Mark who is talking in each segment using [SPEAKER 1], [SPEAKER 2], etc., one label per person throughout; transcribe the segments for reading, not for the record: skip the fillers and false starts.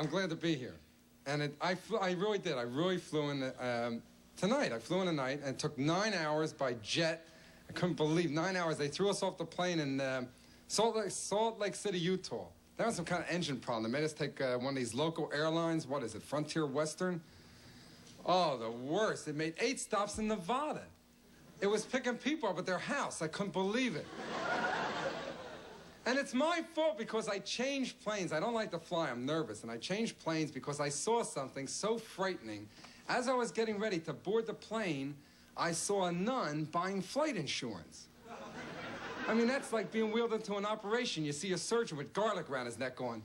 [SPEAKER 1] I'm glad to be here. And I really did. I really flew in tonight. I flew in tonight, and it took 9 hours by jet. I couldn't believe 9 hours. They threw us off the plane in Salt Lake City, Utah. That was some kind of engine problem. They made us take one of these local airlines. What is it, Frontier Western? Oh, the worst. It made 8 stops in Nevada. It was picking people up at their house. I couldn't believe it. And it's my fault because I changed planes. I don't like to fly. I'm nervous. And I changed planes because I saw something so frightening. As I was getting ready to board the plane, I saw a nun buying flight insurance. I mean, that's like being wheeled into an operation. You see a surgeon with garlic around his neck going.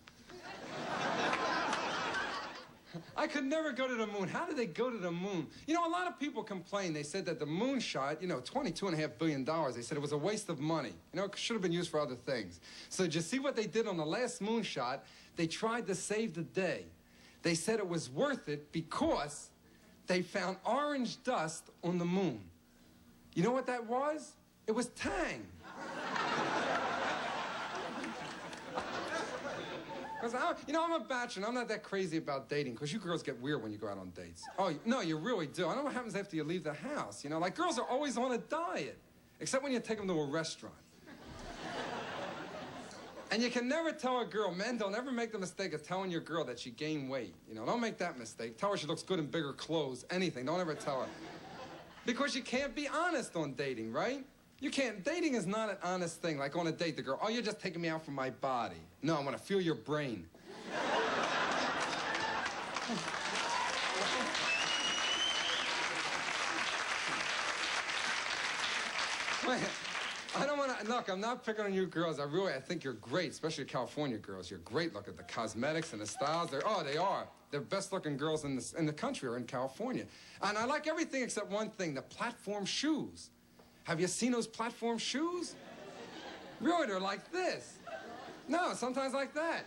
[SPEAKER 1] I could never go to the moon. How did they go to the moon? You know, a lot of people complain. They said that the moon shot, you know, $22.5 billion. They said it was a waste of money. You know, it should have been used for other things. So did you see what they did on the last moon shot? They tried to save the day. They said it was worth it because they found orange dust on the moon. You know what that was? It was Tang. You know, I'm a bachelor. I'm not that crazy about dating because you girls get weird when you go out on dates. Oh, no, you really do. I don't know what happens after you leave the house. You know, like girls are always on a diet, except when you take them to a restaurant. And you can never tell a girl, men don't ever make the mistake of telling your girl that she gained weight. You know, don't make that mistake. Tell her she looks good in bigger clothes, anything. Don't ever tell her. Because you can't be honest on dating, right? You can't. Dating is not an honest thing. Like on a date, the girl, oh, you're just taking me out for my body. No, I want to feel your brain. Wait, I don't want to, look, I'm not picking on you girls. I think you're great, especially California girls. You're great. Look at the cosmetics and the styles. They are. The best looking girls in the country are in California. And I like everything except one thing, the platform shoes. Have you seen those platform shoes? Really, they're like this. No, sometimes like that.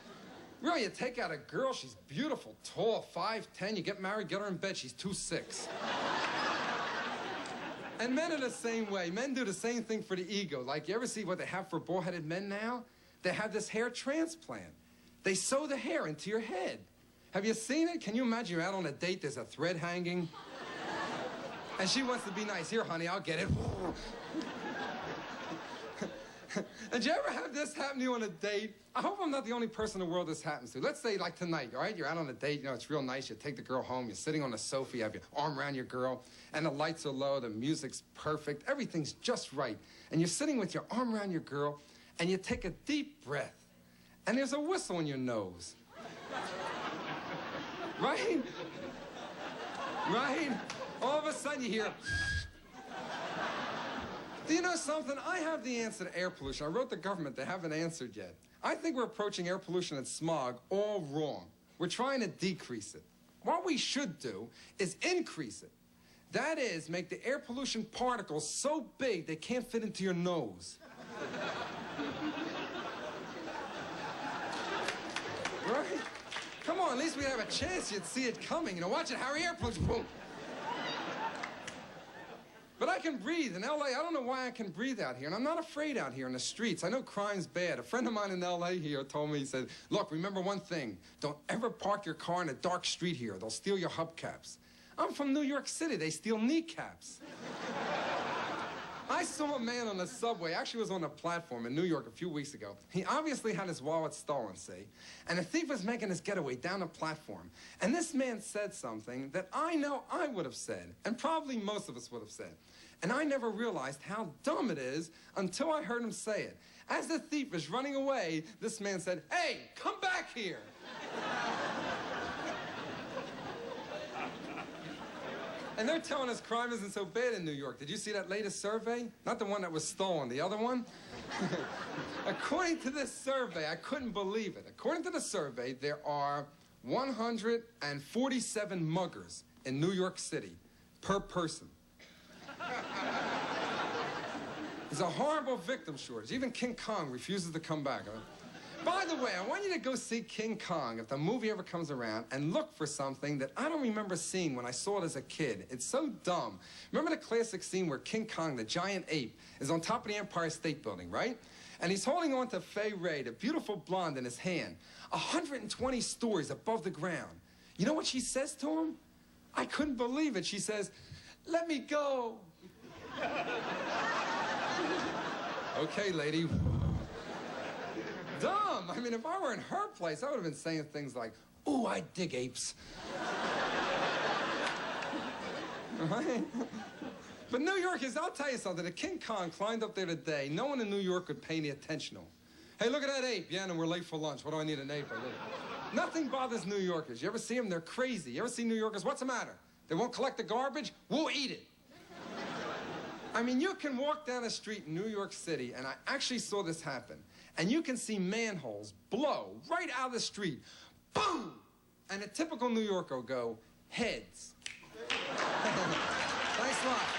[SPEAKER 1] Really, you take out a girl, she's beautiful, tall, 5'10", you get married, get her in bed, she's 2'6". And men are the same way. Men do the same thing for the ego. Like, you ever see what they have for bald-headed men now? They have this hair transplant. They sew the hair into your head. Have you seen it? Can you imagine you're out on a date, there's a thread hanging? And she wants to be nice. Here, honey, I'll get it. Did you ever have this happen to you on a date? I hope I'm not the only person in the world this happens to. Let's say, like tonight, all right? You're out on a date, you know, it's real nice. You take the girl home, you're sitting on the sofa, you have your arm around your girl, and the lights are low, the music's perfect, everything's just right. And you're sitting with your arm around your girl, and you take a deep breath, and there's a whistle in your nose. Right? Right? All of a sudden you hear, do you know something? I have the answer to air pollution. I wrote the government, they haven't answered yet. I think we're approaching air pollution and smog all wrong. We're trying to decrease it. What we should do is increase it. That is, make the air pollution particles so big they can't fit into your nose. Right? Come on, at least we'd have a chance you'd see it coming. You know, watch it, Harry, air pollution, boom. But I can breathe. In L.A., I don't know why I can breathe out here, and I'm not afraid out here in the streets. I know crime's bad. A friend of mine in L.A. here told me, he said, look, remember one thing. Don't ever park your car in a dark street here. They'll steal your hubcaps. I'm from New York City. They steal kneecaps. I saw a man on the subway, actually was on a platform in New York a few weeks ago. He obviously had his wallet stolen, see? And the thief was making his getaway down the platform. And this man said something that I know I would have said, and probably most of us would have said. And I never realized how dumb it is until I heard him say it. As the thief was running away, this man said, hey, come back here. And they're telling us crime isn't so bad in New York. Did you see that latest survey? Not the one that was stolen, the other one? According to this survey, I couldn't believe it. According to the survey, there are 147 muggers in New York City per person. There's a horrible victim shortage. Even King Kong refuses to come back. By the way, I want you to go see King Kong if the movie ever comes around and look for something that I don't remember seeing when I saw it as a kid. It's so dumb. Remember the classic scene where King Kong, the giant ape, is on top of the Empire State Building, right? And he's holding on to Fay Ray, the beautiful blonde, in his hand, 120 stories above the ground. You know what she says to him? I couldn't believe it. She says, "Let me go." Okay, lady. Dumb. I mean, if I were in her place, I would have been saying things like, "Ooh, I dig apes." Right? But New York is, I'll tell you something, if King Kong climbed up there today, no one in New York would pay any attention to him. Hey, look at that ape. Yeah, and we're late for lunch. What do I need an ape? Nothing bothers New Yorkers. You ever see them? They're crazy. You ever see New Yorkers? What's the matter? They won't collect the garbage? We'll eat it. I mean, you can walk down a street in New York City, and I actually saw this happen, and you can see manholes blow right out of the street. Boom! And a typical New Yorker will go, heads. Thanks a lot.